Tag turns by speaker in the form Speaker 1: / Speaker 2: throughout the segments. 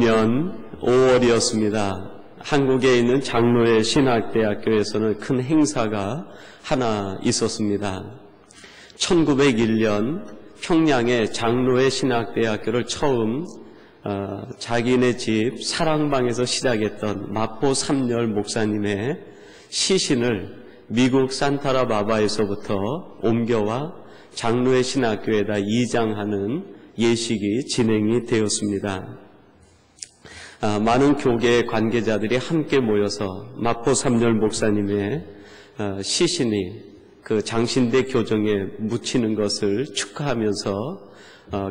Speaker 1: 2005년 5월이었습니다. 한국에 있는 장로회 신학대학교에서는 큰 행사가 하나 있었습니다. 1901년 평양의 장로회 신학대학교를 처음 자기네 집 사랑방에서 시작했던 마포 삼열 목사님의 시신을 미국 산타라바바에서부터 옮겨와 장로회 신학교에다 이장하는 예식이 진행이 되었습니다. 많은 교계의 관계자들이 함께 모여서 마포 삼열 목사님의 시신이 그 장신대 교정에 묻히는 것을 축하하면서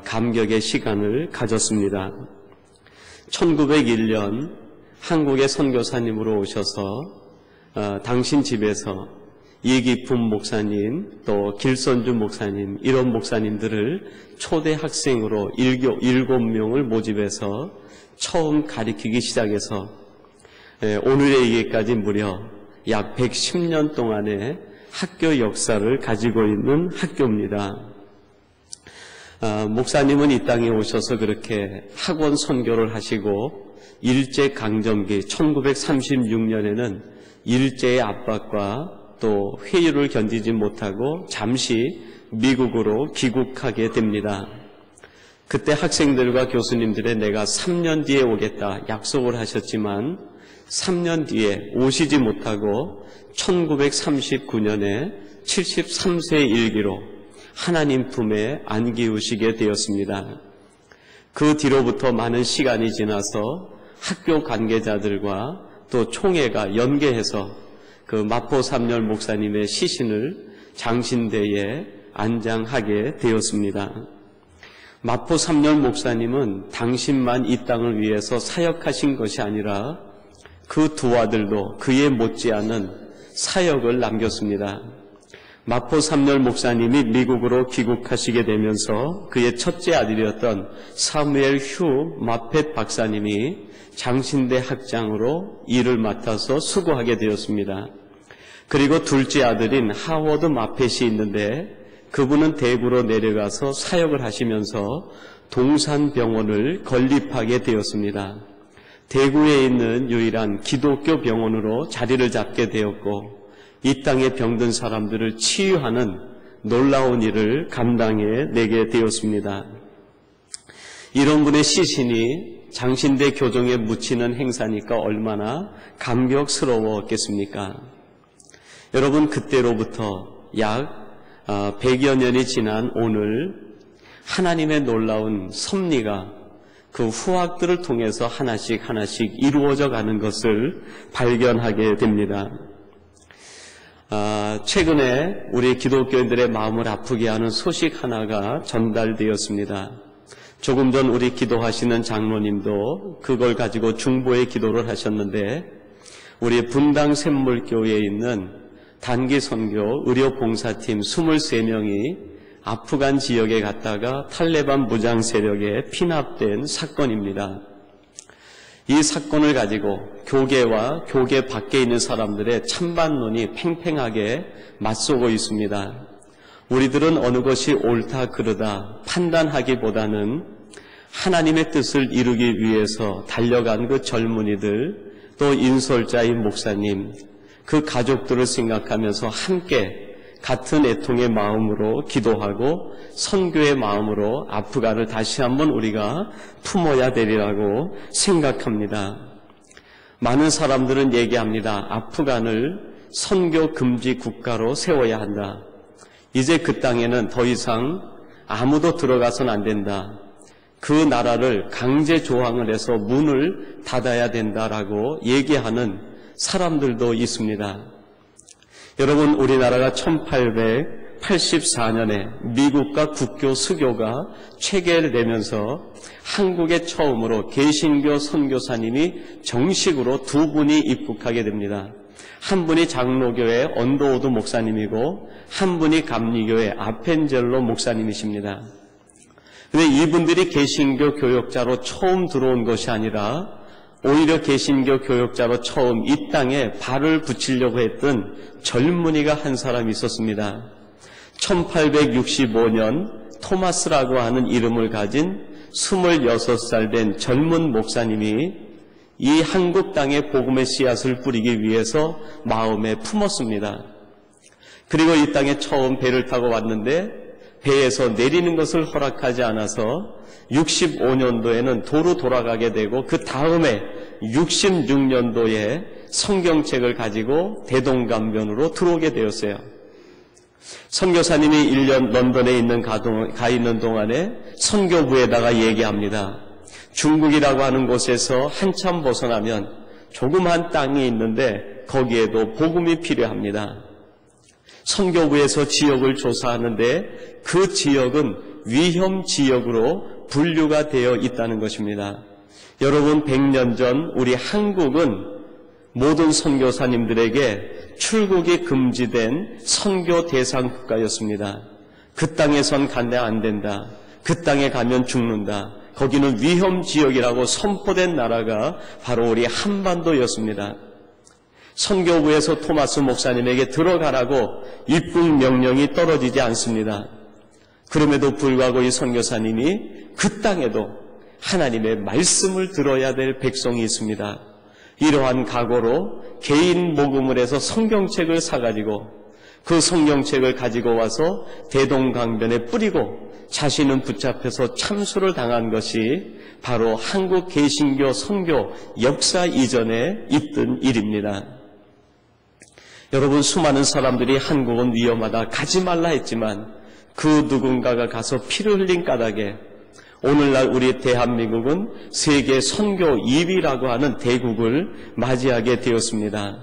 Speaker 1: 감격의 시간을 가졌습니다. 1901년 한국의 선교사님으로 오셔서 당신 집에서 이기품 목사님, 또 길선주 목사님, 이런 목사님들을 초대 학생으로 7명을 모집해서 처음 가르치기 시작해서 오늘에 이르기까지 무려 약 110년 동안의 학교 역사를 가지고 있는 학교입니다. 목사님은 이 땅에 오셔서 그렇게 학원 선교를 하시고 일제강점기 1936년에는 일제의 압박과 또 회유를 견디지 못하고 잠시 미국으로 귀국하게 됩니다. 그때 학생들과 교수님들의 내가 3년 뒤에 오겠다 약속을 하셨지만 3년 뒤에 오시지 못하고 1939년에 73세의 일기로 하나님 품에 안기우시게 되었습니다. 그 뒤로부터 많은 시간이 지나서 학교 관계자들과 또 총회가 연계해서 그 마포 삼열 목사님의 시신을 장신대에 안장하게 되었습니다. 마포 삼열 목사님은 당신만 이 땅을 위해서 사역하신 것이 아니라 그 두 아들도 그에 못지않은 사역을 남겼습니다. 마포 삼열 목사님이 미국으로 귀국하시게 되면서 그의 첫째 아들이었던 사무엘 휴 마펫 박사님이 장신대 학장으로 일을 맡아서 수고하게 되었습니다. 그리고 둘째 아들인 하워드 마펫이 있는데 그분은 대구로 내려가서 사역을 하시면서 동산병원을 건립하게 되었습니다. 대구에 있는 유일한 기독교 병원으로 자리를 잡게 되었고 이 땅에 병든 사람들을 치유하는 놀라운 일을 감당해 내게 되었습니다. 이런 분의 시신이 장신대 교정에 묻히는 행사니까 얼마나 감격스러웠겠습니까? 여러분, 그때로부터 약 100여 년이 지난 오늘 하나님의 놀라운 섭리가 그 후학들을 통해서 하나씩 이루어져 가는 것을 발견하게 됩니다. 최근에 우리 기독교인들의 마음을 아프게 하는 소식 하나가 전달되었습니다. 조금 전 우리 기도하시는 장로님도 그걸 가지고 중보의 기도를 하셨는데 우리 분당 샘물교회에 있는 단기 선교 의료봉사팀 23명이 아프간 지역에 갔다가 탈레반 무장 세력에 피납된 사건입니다. 이 사건을 가지고 교계와 교계 밖에 있는 사람들의 찬반론이 팽팽하게 맞서고 있습니다. 우리들은 어느 것이 옳다 그르다 판단하기보다는 하나님의 뜻을 이루기 위해서 달려간 그 젊은이들, 또 인솔자인 목사님, 그 가족들을 생각하면서 함께 같은 애통의 마음으로 기도하고 선교의 마음으로 아프간을 다시 한번 우리가 품어야 되리라고 생각합니다. 많은 사람들은 얘기합니다. 아프간을 선교 금지 국가로 세워야 한다. 이제 그 땅에는 더 이상 아무도 들어가서는 안 된다. 그 나라를 강제 조항을 해서 문을 닫아야 된다라고 얘기하는 사람들도 있습니다. 여러분, 우리나라가 1884년에 미국과 국교 수교가 체결되면서 한국에 처음으로 개신교 선교사님이 정식으로 두 분이 입국하게 됩니다. 한 분이 장로교회 언더우드 목사님이고 한 분이 감리교회 아펜젤로 목사님이십니다. 그런데 이분들이 개신교 교역자로 처음 들어온 것이 아니라 오히려 개신교 교역자로 처음 이 땅에 발을 붙이려고 했던 젊은이가 한 사람이 있었습니다. 1865년 토마스라고 하는 이름을 가진 26살 된 젊은 목사님이 이 한국 땅에 복음의 씨앗을 뿌리기 위해서 마음에 품었습니다. 그리고 이 땅에 처음 배를 타고 왔는데 배에서 내리는 것을 허락하지 않아서 65년도에는 도로 돌아가게 되고 그 다음에 66년도에 성경책을 가지고 대동강변으로 들어오게 되었어요. 선교사님이 1년 런던에 가 있는 동안에 선교부에다가 얘기합니다. 중국이라고 하는 곳에서 한참 벗어나면 조그만 땅이 있는데 거기에도 복음이 필요합니다. 선교부에서 지역을 조사하는데 그 지역은 위험 지역으로 분류가 되어 있다는 것입니다. 여러분, 100년 전 우리 한국은 모든 선교사님들에게 출국이 금지된 선교 대상 국가였습니다. 그 땅에선 가면 안 된다. 그 땅에 가면 죽는다. 거기는 위험 지역이라고 선포된 나라가 바로 우리 한반도였습니다. 선교부에서 토마스 목사님에게 들어가라고 입국 명령이 떨어지지 않습니다. 그럼에도 불구하고 이 선교사님이 그 땅에도 하나님의 말씀을 들어야 될 백성이 있습니다. 이러한 각오로 개인 모금을 해서 성경책을 사가지고 그 성경책을 가지고 와서 대동강변에 뿌리고 자신은 붙잡혀서 참수를 당한 것이 바로 한국 개신교 선교 역사 이전에 있던 일입니다. 여러분, 수많은 사람들이 한국은 위험하다, 가지 말라 했지만 그 누군가가 가서 피를 흘린 까닭에 오늘날 우리 대한민국은 세계 선교 2위라고 하는 대국을 맞이하게 되었습니다.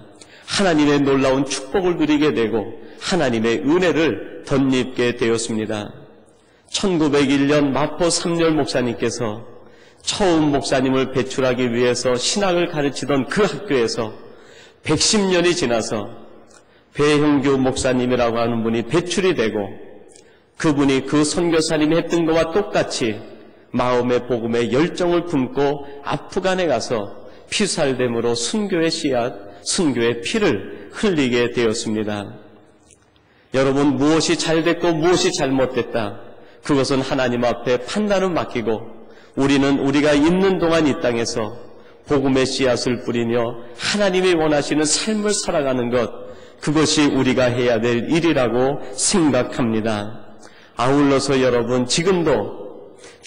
Speaker 1: 하나님의 놀라운 축복을 누리게 되고 하나님의 은혜를 덧입게 되었습니다. 1901년 마포 삼열 목사님께서 처음 목사님을 배출하기 위해서 신학을 가르치던 그 학교에서 110년이 지나서 배형규 목사님이라고 하는 분이 배출이 되고 그분이 그 선교사님이 했던 것과 똑같이 마음의 복음에 열정을 품고 아프간에 가서 피살됨으로 순교의 씨앗, 순교의 피를 흘리게 되었습니다. 여러분, 무엇이 잘됐고 무엇이 잘못됐다, 그것은 하나님 앞에 판단을 맡기고 우리는 우리가 있는 동안 이 땅에서 복음의 씨앗을 뿌리며 하나님이 원하시는 삶을 살아가는 것, 그것이 우리가 해야 될 일이라고 생각합니다. 아울러서 여러분, 지금도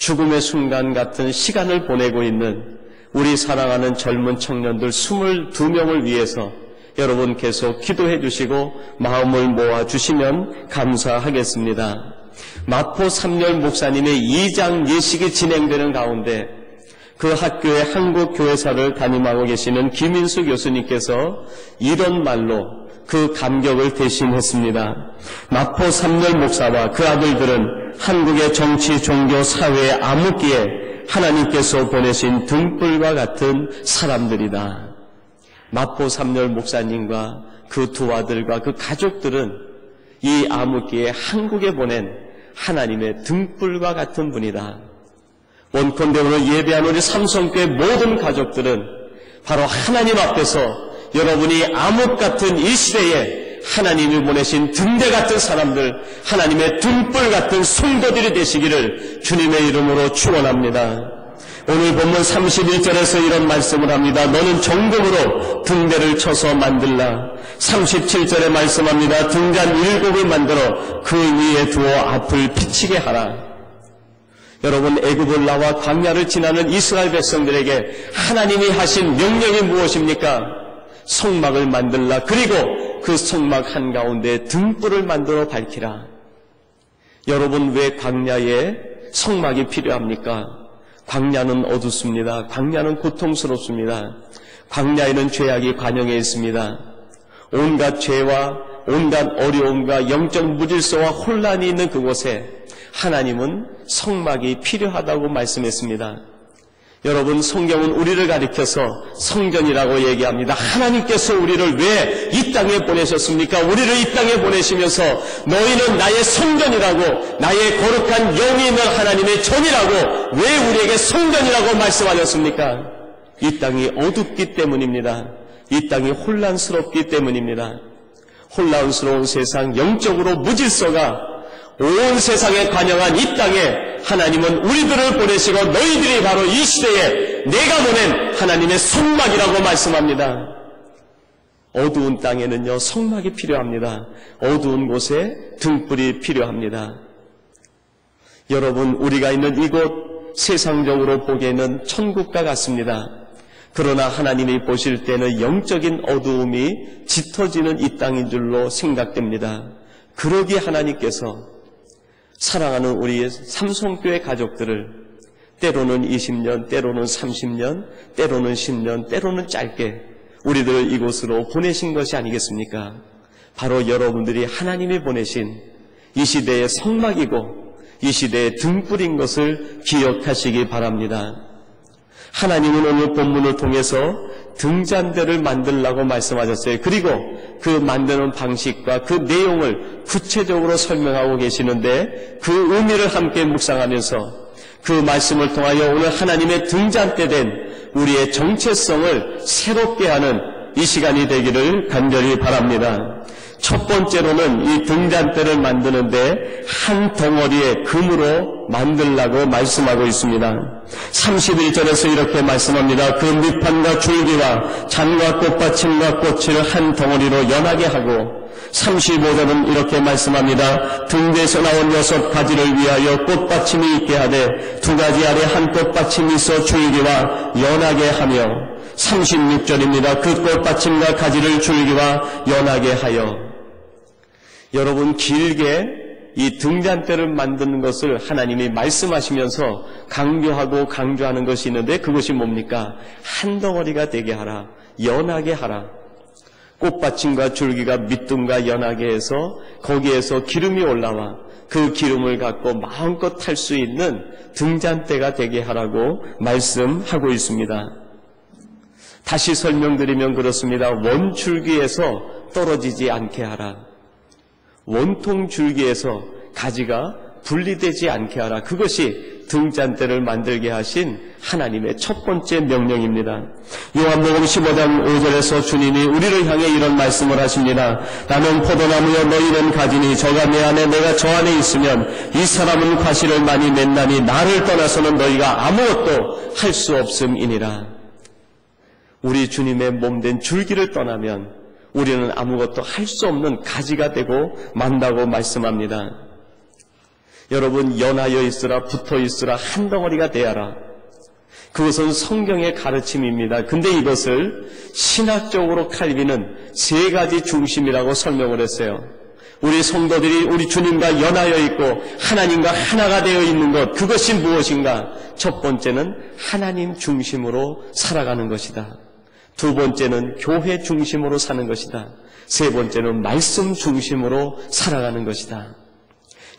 Speaker 1: 죽음의 순간 같은 시간을 보내고 있는 우리 사랑하는 젊은 청년들 22명을 위해서 여러분 계속 기도해 주시고 마음을 모아 주시면 감사하겠습니다. 마포 삼열 목사님의 2장 예식이 진행되는 가운데 그 학교의 한국교회사를 담임하고 계시는 김인수 교수님께서 이런 말로 그 감격을 대신했습니다. 마포 삼열 목사와 그 아들들은 한국의 정치, 종교, 사회의 암흑기에 하나님께서 보내신 등불과 같은 사람들이다. 마포 삼열 목사님과 그 두 아들과 그 가족들은 이 암흑기에 한국에 보낸 하나님의 등불과 같은 분이다. 원컨대 오늘 예배한 우리 삼성교회 모든 가족들은 바로 하나님 앞에서 여러분이 암흑 같은 이 시대에 하나님이 보내신 등대 같은 사람들, 하나님의 등불 같은 성도들이 되시기를 주님의 이름으로 축원합니다. 오늘 본문 31절에서 이런 말씀을 합니다. 너는 정금으로 등대를 쳐서 만들라. 37절에 말씀합니다. 등잔 7을 만들어 그 위에 두어 앞을 비치게 하라. 여러분, 애굽을 나와 광야를 지나는 이스라엘 백성들에게 하나님이 하신 명령이 무엇입니까? 성막을 만들라. 그리고 그 성막 한가운데 등불을 만들어 밝히라. 여러분, 왜 광야에 성막이 필요합니까? 광야는 어둡습니다. 광야는 고통스럽습니다. 광야에는 죄악이 관영해 있습니다. 온갖 죄와 온갖 어려움과 영적 무질서와 혼란이 있는 그곳에 하나님은 성막이 필요하다고 말씀했습니다. 여러분, 성경은 우리를 가리켜서 성전이라고 얘기합니다. 하나님께서 우리를 왜 이 땅에 보내셨습니까? 우리를 이 땅에 보내시면서 너희는 나의 성전이라고, 나의 거룩한 영이 있는 하나님의 전이라고 왜 우리에게 성전이라고 말씀하셨습니까? 이 땅이 어둡기 때문입니다. 이 땅이 혼란스럽기 때문입니다. 혼란스러운 세상, 영적으로 무질서가 온 세상에 관영한 이 땅에 하나님은 우리들을 보내시고 너희들이 바로 이 시대에 내가 보낸 하나님의 성막이라고 말씀합니다. 어두운 땅에는요, 성막이 필요합니다. 어두운 곳에 등불이 필요합니다. 여러분, 우리가 있는 이곳 세상적으로 보기에는 천국과 같습니다. 그러나 하나님이 보실 때는 영적인 어두움이 짙어지는 이 땅인 줄로 생각됩니다. 그러기에 하나님께서 사랑하는 우리 삼성교회 가족들을 때로는 20년, 때로는 30년, 때로는 10년, 때로는 짧게 우리들을 이곳으로 보내신 것이 아니겠습니까? 바로 여러분들이 하나님이 보내신 이 시대의 성막이고 이 시대의 등불인 것을 기억하시기 바랍니다. 하나님은 오늘 본문을 통해서 등잔대를 만들라고 말씀하셨어요. 그리고 그 만드는 방식과 그 내용을 구체적으로 설명하고 계시는데 그 의미를 함께 묵상하면서 그 말씀을 통하여 오늘 하나님의 등잔대된 우리의 정체성을 새롭게 하는 이 시간이 되기를 간절히 바랍니다. 첫 번째로는 이 등잔대를 만드는데 한 덩어리의 금으로 만들라고 말씀하고 있습니다. 31절에서 이렇게 말씀합니다. 그 밑판과 줄기와 잔과 꽃받침과 꽃을 한 덩어리로 연하게 하고 35절은 이렇게 말씀합니다. 등대에서 나온 6가지를 위하여 꽃받침이 있게 하되 2가지 아래 한 꽃받침이 있어 줄기와 연하게 하며 36절입니다. 그 꽃받침과 가지를 줄기와 연하게 하여. 여러분, 길게 이 등잔대를 만드는 것을 하나님이 말씀하시면서 강조하고 강조하는 것이 있는데 그것이 뭡니까? 한 덩어리가 되게 하라, 연하게 하라. 꽃받침과 줄기가 밑둥과 연하게 해서 거기에서 기름이 올라와 그 기름을 갖고 마음껏 탈 수 있는 등잔대가 되게 하라고 말씀하고 있습니다. 다시 설명드리면 그렇습니다. 원줄기에서 떨어지지 않게 하라. 원통 줄기에서 가지가 분리되지 않게 하라. 그것이 등잔대를 만들게 하신 하나님의 첫 번째 명령입니다. 요한복음 15장 5절에서 주님이 우리를 향해 이런 말씀을 하십니다. 나는 포도나무여 너희는 가지니 저가 내 안에 내가 저 안에 있으면 이 사람은 과실을 많이 맺나니 나를 떠나서는 너희가 아무것도 할 수 없음이니라. 우리 주님의 몸된 줄기를 떠나면 우리는 아무것도 할 수 없는 가지가 되고 만다고 말씀합니다. 여러분, 연하여 있으라, 붙어 있으라, 한 덩어리가 되어라. 그것은 성경의 가르침입니다. 근데 이것을 신학적으로 칼빈은 3가지 중심이라고 설명을 했어요. 우리 성도들이 우리 주님과 연하여 있고 하나님과 하나가 되어 있는 것, 그것이 무엇인가? 첫 번째는 하나님 중심으로 살아가는 것이다. 2번째는 교회 중심으로 사는 것이다. 3번째는 말씀 중심으로 살아가는 것이다.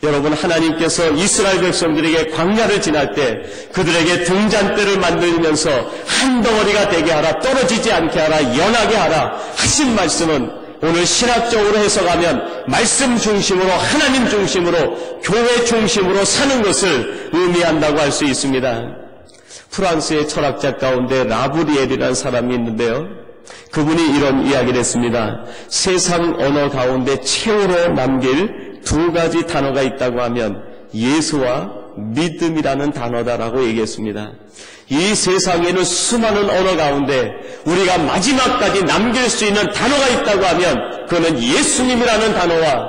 Speaker 1: 여러분, 하나님께서 이스라엘 백성들에게 광야를 지날 때 그들에게 등잔대를 만들면서 한 덩어리가 되게 하라, 떨어지지 않게 하라, 연하게 하라 하신 말씀은 오늘 신학적으로 해석하면 말씀 중심으로, 하나님 중심으로, 교회 중심으로 사는 것을 의미한다고 할 수 있습니다. 프랑스의 철학자 가운데 라브리엘이라는 사람이 있는데요. 그분이 이런 이야기를 했습니다. 세상 언어 가운데 최후로 남길 2가지 단어가 있다고 하면 예수와 믿음이라는 단어다라고 얘기했습니다. 이 세상에는 수많은 언어 가운데 우리가 마지막까지 남길 수 있는 단어가 있다고 하면 그거는 예수님이라는 단어와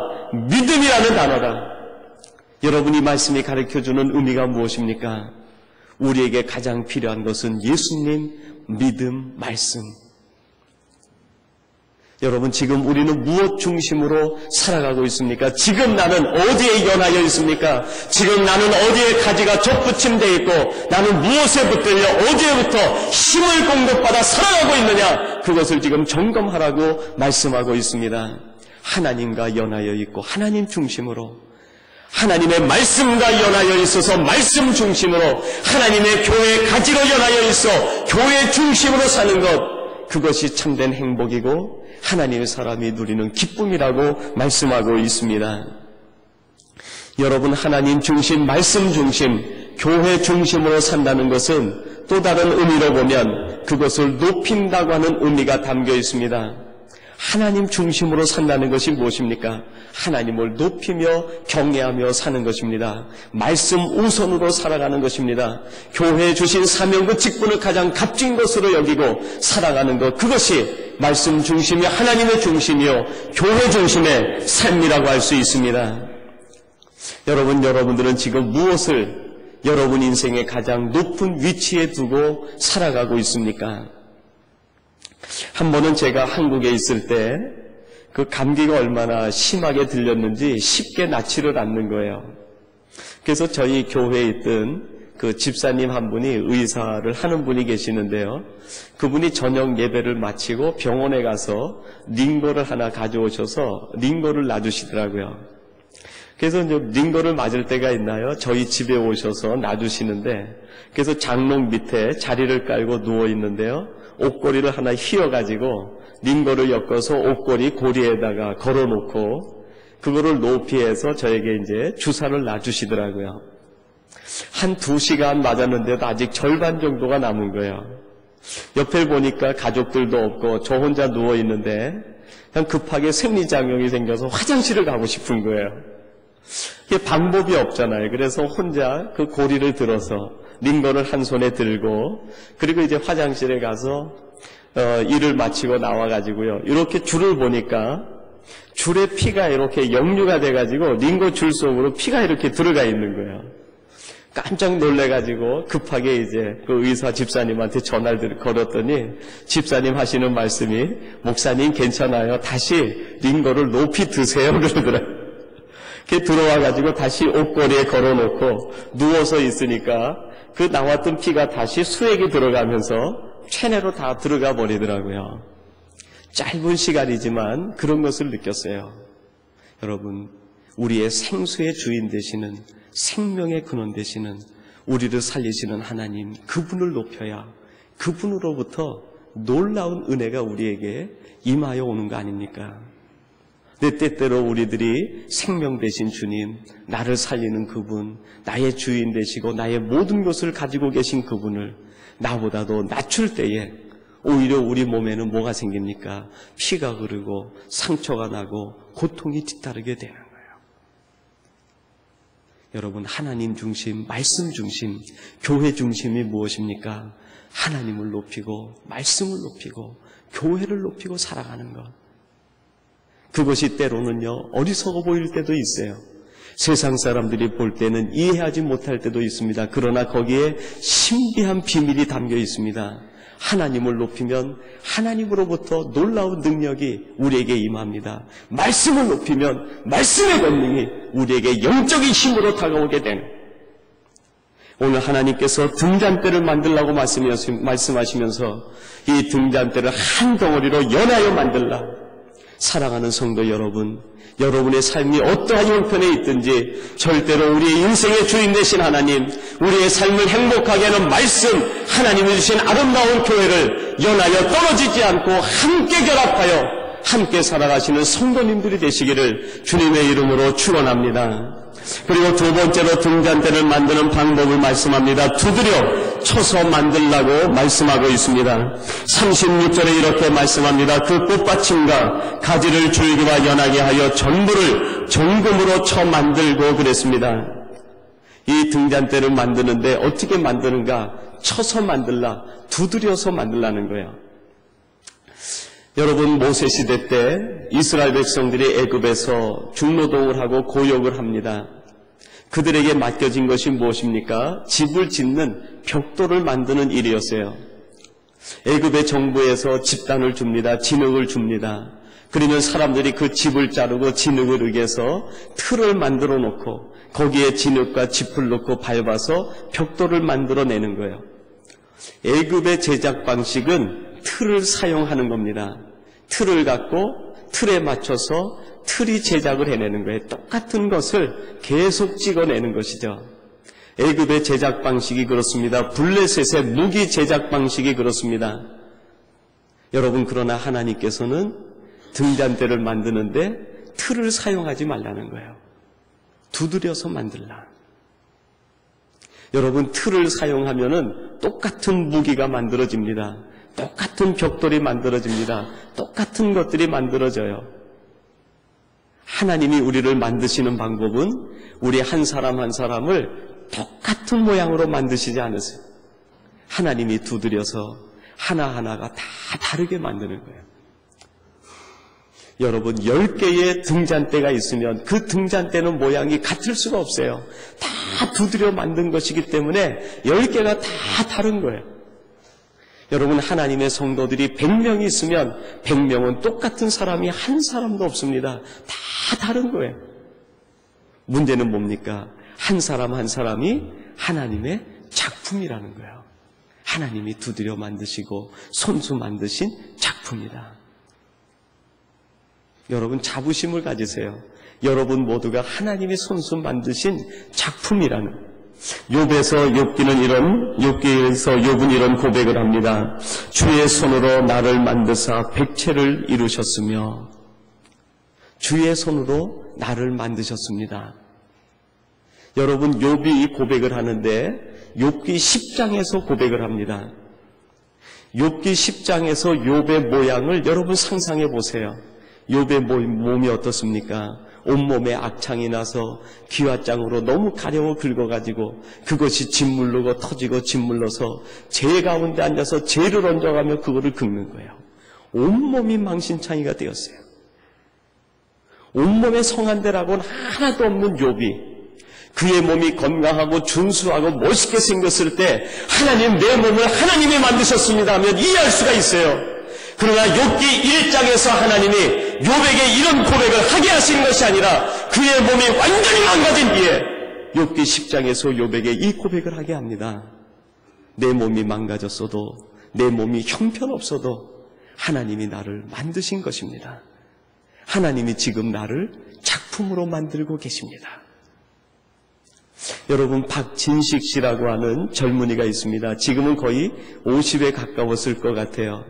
Speaker 1: 믿음이라는 단어다. 여러분이 말씀이 가르쳐주는 의미가 무엇입니까? 우리에게 가장 필요한 것은 예수님, 믿음, 말씀. 여러분, 지금 우리는 무엇 중심으로 살아가고 있습니까? 지금 나는 어디에 연하여 있습니까? 지금 나는 어디에 가지가 접붙임되어 있고 나는 무엇에 붙들려 어디에부터 힘을 공급받아 살아가고 있느냐? 그것을 지금 점검하라고 말씀하고 있습니다. 하나님과 연하여 있고 하나님 중심으로, 하나님의 말씀과 연하여 있어서 말씀 중심으로, 하나님의 교회 가지로 연하여 있어 교회 중심으로 사는 것, 그것이 참된 행복이고 하나님의 사람이 누리는 기쁨이라고 말씀하고 있습니다. 여러분, 하나님 중심, 말씀 중심, 교회 중심으로 산다는 것은 또 다른 의미로 보면 그것을 높인다고 하는 의미가 담겨 있습니다. 하나님 중심으로 산다는 것이 무엇입니까? 하나님을 높이며 경외하며 사는 것입니다. 말씀 우선으로 살아가는 것입니다. 교회에 주신 사명과 직분을 가장 값진 것으로 여기고 살아가는 것, 그것이 말씀 중심이 하나님의 중심이요 교회 중심의 삶이라고 할 수 있습니다. 여러분들은 지금 무엇을 여러분 인생의 가장 높은 위치에 두고 살아가고 있습니까? 한 번은 제가 한국에 있을 때 그 감기가 얼마나 심하게 들렸는지 쉽게 낫지를 않는 거예요. 그래서 저희 교회에 있던 그 집사님 한 분이 의사를 하는 분이 계시는데요. 그분이 저녁 예배를 마치고 병원에 가서 링거를 하나 가져오셔서 링거를 놔주시더라고요. 그래서 이제 링거를 맞을 때가 있나요? 저희 집에 오셔서 놔주시는데, 그래서 장롱 밑에 자리를 깔고 누워 있는데요. 옷걸이를 하나 휘어가지고 링거를 엮어서 옷걸이 고리에다가 걸어놓고 그거를 높이 해서 저에게 이제 주사를 놔주시더라고요. 한 2시간 맞았는데도 아직 절반 정도가 남은 거예요. 옆에 보니까 가족들도 없고 저 혼자 누워 있는데 그냥 급하게 생리작용이 생겨서 화장실을 가고 싶은 거예요. 이게 방법이 없잖아요. 그래서 혼자 그 고리를 들어서 링거를 한 손에 들고 그리고 이제 화장실에 가서 일을 마치고 나와가지고요. 이렇게 줄을 보니까 줄에 피가 이렇게 역류가 돼가지고 링거 줄 속으로 피가 이렇게 들어가 있는 거예요. 깜짝 놀래가지고 급하게 이제 그 의사 집사님한테 전화를 걸었더니 집사님 하시는 말씀이 목사님 괜찮아요. 다시 링거를 높이 드세요. 그러더라고요. 이렇게 들어와가지고 다시 옷걸이에 걸어놓고 누워서 있으니까 그 나왔던 피가 다시 수액이 들어가면서 체내로 다 들어가 버리더라고요. 짧은 시간이지만 그런 것을 느꼈어요. 여러분, 우리의 생수의 주인 되시는 생명의 근원 되시는 우리를 살리시는 하나님, 그분을 높여야 그분으로부터 놀라운 은혜가 우리에게 임하여 오는 거 아닙니까? 내 때때로 우리들이 생명 되신 주님, 나를 살리는 그분, 나의 주인 되시고 나의 모든 것을 가지고 계신 그분을 나보다도 낮출 때에 오히려 우리 몸에는 뭐가 생깁니까? 피가 흐르고 상처가 나고 고통이 뒤따르게 되는 거예요. 여러분, 하나님 중심, 말씀 중심, 교회 중심이 무엇입니까? 하나님을 높이고 말씀을 높이고 교회를 높이고 살아가는 것. 그것이 때로는요 어리석어 보일 때도 있어요. 세상 사람들이 볼 때는 이해하지 못할 때도 있습니다. 그러나 거기에 신비한 비밀이 담겨 있습니다. 하나님을 높이면 하나님으로부터 놀라운 능력이 우리에게 임합니다. 말씀을 높이면 말씀의 권능이 우리에게 영적인 힘으로 다가오게 되는, 오늘 하나님께서 등잔대를 만들라고 말씀하시면서 이 등잔대를 한 덩어리로 연하여 만들라. 사랑하는 성도 여러분, 여러분의 삶이 어떠한 형편에 있든지 절대로 우리의 인생의 주인 되신 하나님, 우리의 삶을 행복하게 하는 말씀, 하나님이 주신 아름다운 교회를 연하여 떨어지지 않고 함께 결합하여 함께 살아가시는 성도님들이 되시기를 주님의 이름으로 축원합니다. 그리고 두 번째로 등잔대를 만드는 방법을 말씀합니다. 두드려 쳐서 만들라고 말씀하고 있습니다. 36절에 이렇게 말씀합니다. 그 꽃받침과 가지를 줄기와 연하게 하여 전부를 정금으로 쳐 만들고 그랬습니다. 이 등잔대를 만드는데 어떻게 만드는가? 쳐서 만들라, 두드려서 만들라는 거예요. 여러분, 모세 시대 때 이스라엘 백성들이 애굽에서 중노동을 하고 고역을 합니다. 그들에게 맡겨진 것이 무엇입니까? 집을 짓는 벽돌을 만드는 일이었어요. 애굽의 정부에서 집단을 줍니다. 진흙을 줍니다. 그러면 사람들이 그 집을 자르고 진흙을 으개서 틀을 만들어 놓고 거기에 진흙과 짚을 넣고 밟아서 벽돌을 만들어내는 거예요. 애굽의 제작 방식은 틀을 사용하는 겁니다. 틀을 갖고 틀에 맞춰서 틀이 제작을 해내는 거예요. 똑같은 것을 계속 찍어내는 것이죠. 애굽의 제작 방식이 그렇습니다. 블레셋의 무기 제작 방식이 그렇습니다. 여러분, 그러나 하나님께서는 등잔대를 만드는데 틀을 사용하지 말라는 거예요. 두드려서 만들라. 여러분, 틀을 사용하면은 똑같은 무기가 만들어집니다. 똑같은 벽돌이 만들어집니다. 똑같은 것들이 만들어져요. 하나님이 우리를 만드시는 방법은 우리 한 사람 한 사람을 똑같은 모양으로 만드시지 않으세요. 하나님이 두드려서 하나하나가 다 다르게 만드는 거예요. 여러분 10개의 등잔대가 있으면 그 등잔대는 모양이 같을 수가 없어요. 다 두드려 만든 것이기 때문에 10개가 다 다른 거예요. 여러분 하나님의 성도들이 100명이 있으면 100명은 똑같은 사람이 한 사람도 없습니다. 다 다른 거예요. 문제는 뭡니까? 한 사람 한 사람이 하나님의 작품이라는 거예요. 하나님이 두드려 만드시고 손수 만드신 작품이다. 여러분 자부심을 가지세요. 여러분 모두가 하나님이 손수 만드신 작품이라는. 욥에서 욥은 이런 고백을 합니다. 주의 손으로 나를 만드사 백체를 이루셨으며 주의 손으로 나를 만드셨습니다. 여러분 욥이 이 고백을 하는데 욥기 10장에서 고백을 합니다. 욥기 10장에서 욥의 모양을 여러분 상상해 보세요. 욥의 몸이 어떻습니까? 온몸에 악창이 나서 기와장으로 너무 가려워 긁어가지고 그것이 짓물르고 터지고 짓물러서 재 가운데 앉아서 재를 얹어가며 그거를 긁는 거예요. 온몸이 망신창이가 되었어요. 온몸에 성한데라고는 하나도 없는 욥이 그의 몸이 건강하고 준수하고 멋있게 생겼을 때 하나님 내 몸을 하나님이 만드셨습니다 하면 이해할 수가 있어요. 그러나 욥기 1장에서 하나님이 욥에게 이런 고백을 하게 하시는 것이 아니라 그의 몸이 완전히 망가진 뒤에 욥기 10장에서 욥에게 이 고백을 하게 합니다. 내 몸이 망가졌어도 내 몸이 형편없어도 하나님이 나를 만드신 것입니다. 하나님이 지금 나를 작품으로 만들고 계십니다. 여러분 박진식 씨라고 하는 젊은이가 있습니다. 지금은 거의 50에 가까웠을 것 같아요.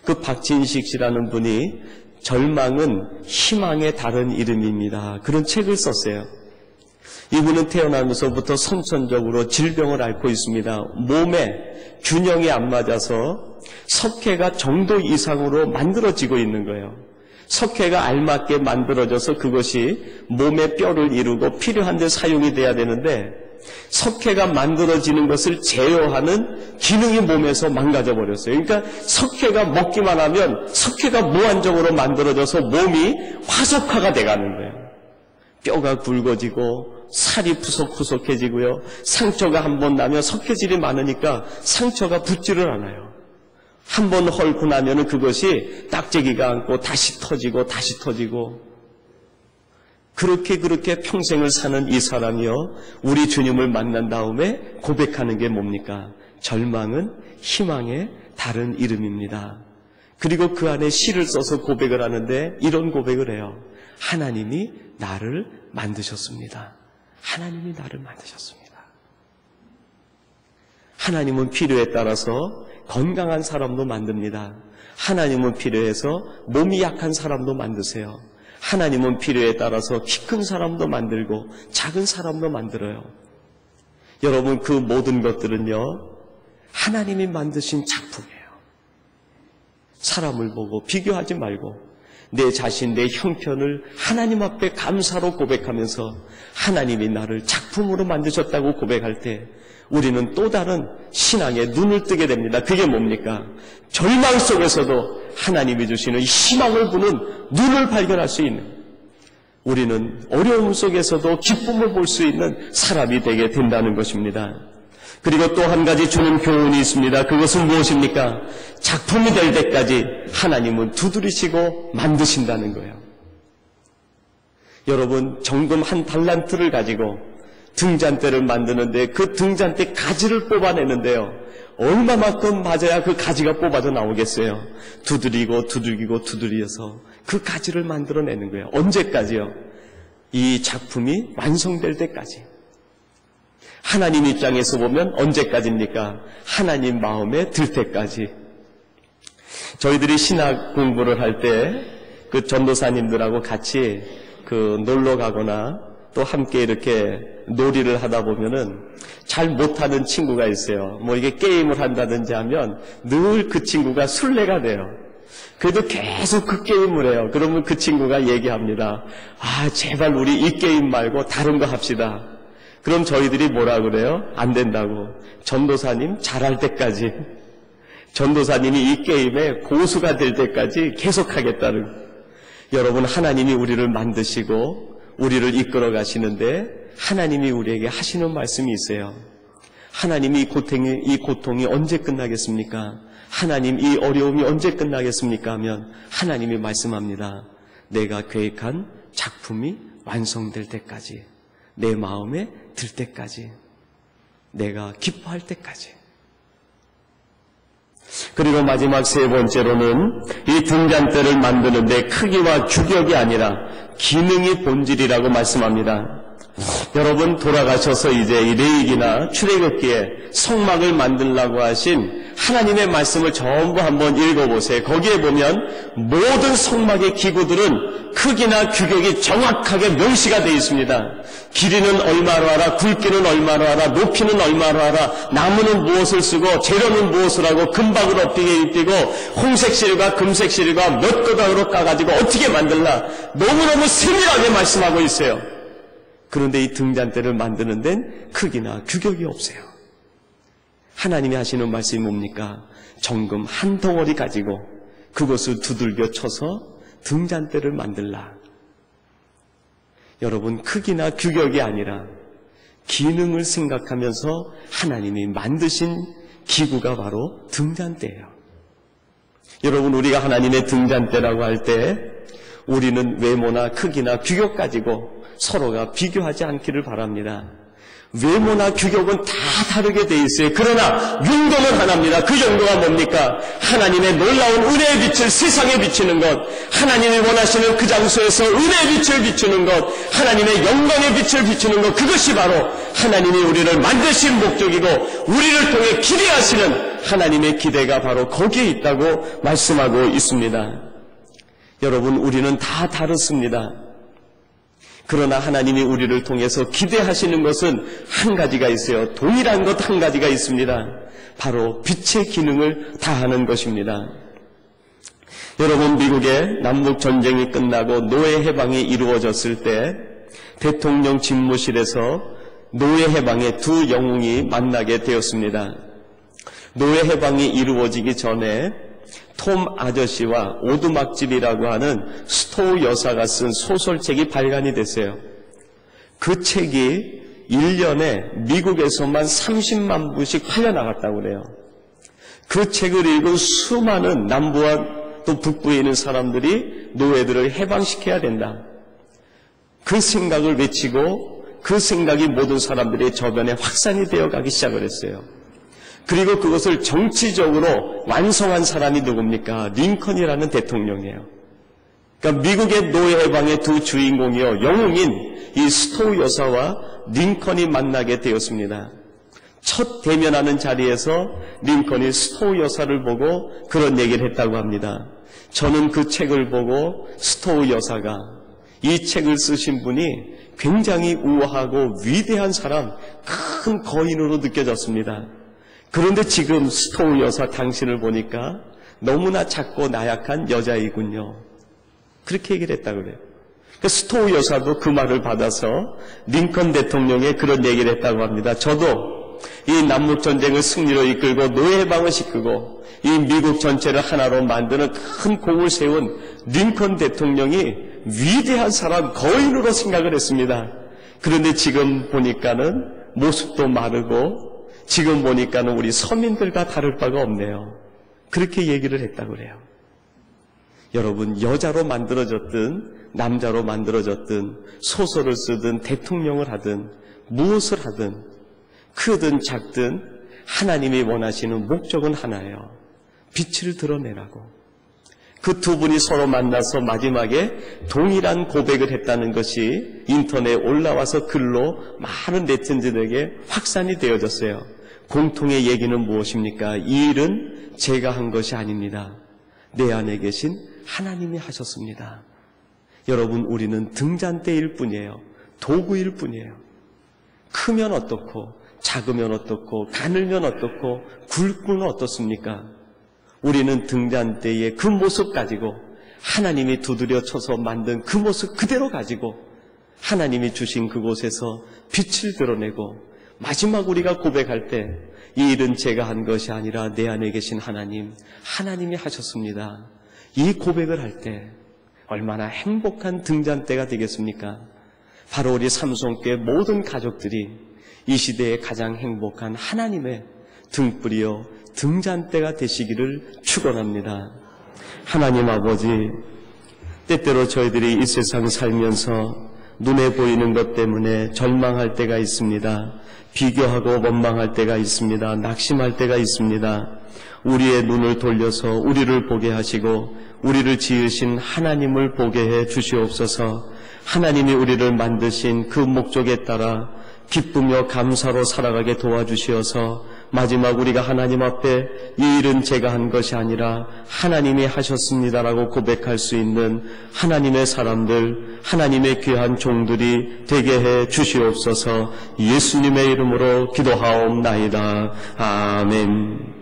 Speaker 1: 그 박진식 씨라는 분이 절망은 희망의 다른 이름입니다. 그런 책을 썼어요. 이분은 태어나면서부터 선천적으로 질병을 앓고 있습니다. 몸에 균형이 안 맞아서 석회가 정도 이상으로 만들어지고 있는 거예요. 석회가 알맞게 만들어져서 그것이 몸의 뼈를 이루고 필요한 데 사용이 돼야 되는데 석회가 만들어지는 것을 제어하는 기능이 몸에서 망가져 버렸어요. 그러니까 석회가 먹기만 하면 석회가 무한정으로 만들어져서 몸이 화석화가 돼가는 거예요. 뼈가 굵어지고 살이 푸석푸석해지고요. 상처가 한 번 나면 석회질이 많으니까 상처가 붓지를 않아요. 한 번 헐고 나면은 그것이 딱재기가 않고 다시 터지고 다시 터지고 그렇게 평생을 사는 이 사람이요. 우리 주님을 만난 다음에 고백하는 게 뭡니까? 절망은 희망의 다른 이름입니다. 그리고 그 안에 시를 써서 고백을 하는데 이런 고백을 해요. 하나님이 나를 만드셨습니다. 하나님이 나를 만드셨습니다. 하나님은 필요에 따라서 건강한 사람도 만듭니다. 하나님은 필요해서 몸이 약한 사람도 만드세요. 하나님은 필요에 따라서 키 큰 사람도 만들고 작은 사람도 만들어요. 여러분 그 모든 것들은요 하나님이 만드신 작품이에요. 사람을 보고 비교하지 말고 내 자신, 내 형편을 하나님 앞에 감사로 고백하면서 하나님이 나를 작품으로 만드셨다고 고백할 때 우리는 또 다른 신앙에 눈을 뜨게 됩니다. 그게 뭡니까? 절망 속에서도 하나님이 주시는 희망을 부는 눈을 발견할 수 있는, 우리는 어려움 속에서도 기쁨을 볼 수 있는 사람이 되게 된다는 것입니다. 그리고 또 한 가지 주는 교훈이 있습니다. 그것은 무엇입니까? 작품이 될 때까지 하나님은 두드리시고 만드신다는 거예요. 여러분 정금 한 달란트를 가지고 등잔대를 만드는데 그 등잔대 가지를 뽑아내는데요. 얼마만큼 맞아야 그 가지가 뽑아져 나오겠어요? 두드려서 그 가지를 만들어내는 거예요. 언제까지요? 이 작품이 완성될 때까지. 하나님 입장에서 보면 언제까지입니까? 하나님 마음에 들 때까지. 저희들이 신학 공부를 할 때 그 전도사님들하고 같이 그 놀러 가거나 또 함께 이렇게 놀이를 하다 보면은 잘 못하는 친구가 있어요. 뭐 이게 게임을 한다든지 하면 늘 그 친구가 술래가 돼요. 그래도 계속 그 게임을 해요. 그러면 그 친구가 얘기합니다. 아, 제발 우리 이 게임 말고 다른 거 합시다. 그럼 저희들이 뭐라 그래요? 안 된다고. 전도사님 잘할 때까지, 전도사님이 이 게임에 고수가 될 때까지 계속하겠다는. 여러분, 하나님이 우리를 만드시고 우리를 이끌어 가시는데 하나님이 우리에게 하시는 말씀이 있어요. 하나님이 이 고통이 언제 끝나겠습니까? 하나님, 이 어려움이 언제 끝나겠습니까? 하면 하나님이 말씀합니다. 내가 계획한 작품이 완성될 때까지, 내 마음에 들 때까지, 내가 기뻐할 때까지. 그리고 마지막 세 번째로는 이 등잔대를 만드는데 크기와 규격이 아니라 기능이 본질이라고 말씀합니다. 여러분, 돌아가셔서 이제 이 레위기나 출애굽기에 성막을 만들라고 하신 하나님의 말씀을 전부 한번 읽어보세요. 거기에 보면 모든 성막의 기구들은 크기나 규격이 정확하게 명시가 되어 있습니다. 길이는 얼마로 하라, 굵기는 얼마로 하라, 높이는 얼마로 하라, 나무는 무엇을 쓰고 재료는 무엇을 하고 금박을 어떻게 입히고 홍색 실과 금색 실과 몇 가닥으로 까가지고 어떻게 만들라, 너무너무 세밀하게 말씀하고 있어요. 그런데 이 등잔대를 만드는 데는 크기나 규격이 없어요. 하나님이 하시는 말씀이 뭡니까? 정금 한 덩어리 가지고 그것을 두들겨 쳐서 등잔대를 만들라. 여러분, 크기나 규격이 아니라 기능을 생각하면서 하나님이 만드신 기구가 바로 등잔대예요. 여러분, 우리가 하나님의 등잔대라고 할 때 우리는 외모나 크기나 규격 가지고 서로가 비교하지 않기를 바랍니다. 외모나 규격은 다 다르게 돼 있어요. 그러나 용도는 하나입니다. 그 용도가 뭡니까? 하나님의 놀라운 은혜의 빛을 세상에 비추는 것, 하나님이 원하시는 그 장소에서 은혜의 빛을 비추는 것, 하나님의 영광의 빛을 비추는 것, 그것이 바로 하나님이 우리를 만드신 목적이고 우리를 통해 기대하시는 하나님의 기대가 바로 거기에 있다고 말씀하고 있습니다. 여러분, 우리는 다 다릅니다. 그러나 하나님이 우리를 통해서 기대하시는 것은 한 가지가 있어요. 동일한 것 한 가지가 있습니다. 바로 빛의 기능을 다하는 것입니다. 여러분, 미국의 남북전쟁이 끝나고 노예 해방이 이루어졌을 때 대통령 집무실에서 노예 해방의 두 영웅이 만나게 되었습니다. 노예 해방이 이루어지기 전에 톰 아저씨와 오두막집이라고 하는 스토우 여사가 쓴 소설책이 발간이 됐어요. 그 책이 1년에 미국에서만 30만 부씩 팔려나갔다고 그래요. 그 책을 읽은 수많은 남부와 또 북부에 있는 사람들이 노예들을 해방시켜야 된다. 그 생각을 외치고 그 생각이 모든 사람들의 저변에 확산이 되어 가기 시작을 했어요. 그리고 그것을 정치적으로 완성한 사람이 누굽니까? 링컨이라는 대통령이에요. 그러니까 미국의 노예 해방의 두 주인공이요, 영웅인 이 스토우 여사와 링컨이 만나게 되었습니다. 첫 대면하는 자리에서 링컨이 스토우 여사를 보고 그런 얘기를 했다고 합니다. 저는 그 책을 보고 스토우 여사가, 이 책을 쓰신 분이 굉장히 우아하고 위대한 사람, 큰 거인으로 느껴졌습니다. 그런데 지금 스토우 여사 당신을 보니까 너무나 작고 나약한 여자이군요. 그렇게 얘기를 했다고 그래요. 그러니까 스토우 여사도 그 말을 받아서 링컨 대통령에 그런 얘기를 했다고 합니다. 저도 이 남북전쟁을 승리로 이끌고 노예 해방을 시키고 이 미국 전체를 하나로 만드는 큰 공을 세운 링컨 대통령이 위대한 사람, 거인으로 생각을 했습니다. 그런데 지금 보니까는 모습도 마르고 지금 보니까는 우리 서민들과 다를 바가 없네요. 그렇게 얘기를 했다고 그래요. 여러분, 여자로 만들어졌든 남자로 만들어졌든 소설을 쓰든 대통령을 하든 무엇을 하든 크든 작든 하나님이 원하시는 목적은 하나예요. 빛을 드러내라고. 그 두 분이 서로 만나서 마지막에 동일한 고백을 했다는 것이 인터넷에 올라와서 글로 많은 네티즌에게 확산이 되어졌어요. 공통의 얘기는 무엇입니까? 이 일은 제가 한 것이 아닙니다. 내 안에 계신 하나님이 하셨습니다. 여러분, 우리는 등잔대일 뿐이에요. 도구일 뿐이에요. 크면 어떻고 작으면 어떻고 가늘면 어떻고 굵으면 어떻습니까? 우리는 등잔대의 그 모습 가지고 하나님이 두드려 쳐서 만든 그 모습 그대로 가지고 하나님이 주신 그곳에서 빛을 드러내고 마지막 우리가 고백할 때 이 일은 제가 한 것이 아니라 내 안에 계신 하나님이 하셨습니다. 이 고백을 할 때 얼마나 행복한 등잔대가 되겠습니까? 바로 우리 삼성교회 모든 가족들이 이 시대에 가장 행복한 하나님의 등불이요 등잔대가 되시기를 축원합니다. 하나님 아버지, 때때로 저희들이 이 세상 살면서 눈에 보이는 것 때문에 절망할 때가 있습니다. 비교하고 원망할 때가 있습니다. 낙심할 때가 있습니다. 우리의 눈을 돌려서 우리를 보게 하시고 우리를 지으신 하나님을 보게 해 주시옵소서. 하나님이 우리를 만드신 그 목적에 따라 기쁘며 감사로 살아가게 도와주시어서 마지막 우리가 하나님 앞에 이 일은 제가 한 것이 아니라 하나님이 하셨습니다라고 고백할 수 있는 하나님의 사람들, 하나님의 귀한 종들이 되게 해 주시옵소서. 예수님의 이름으로 기도하옵나이다. 아멘.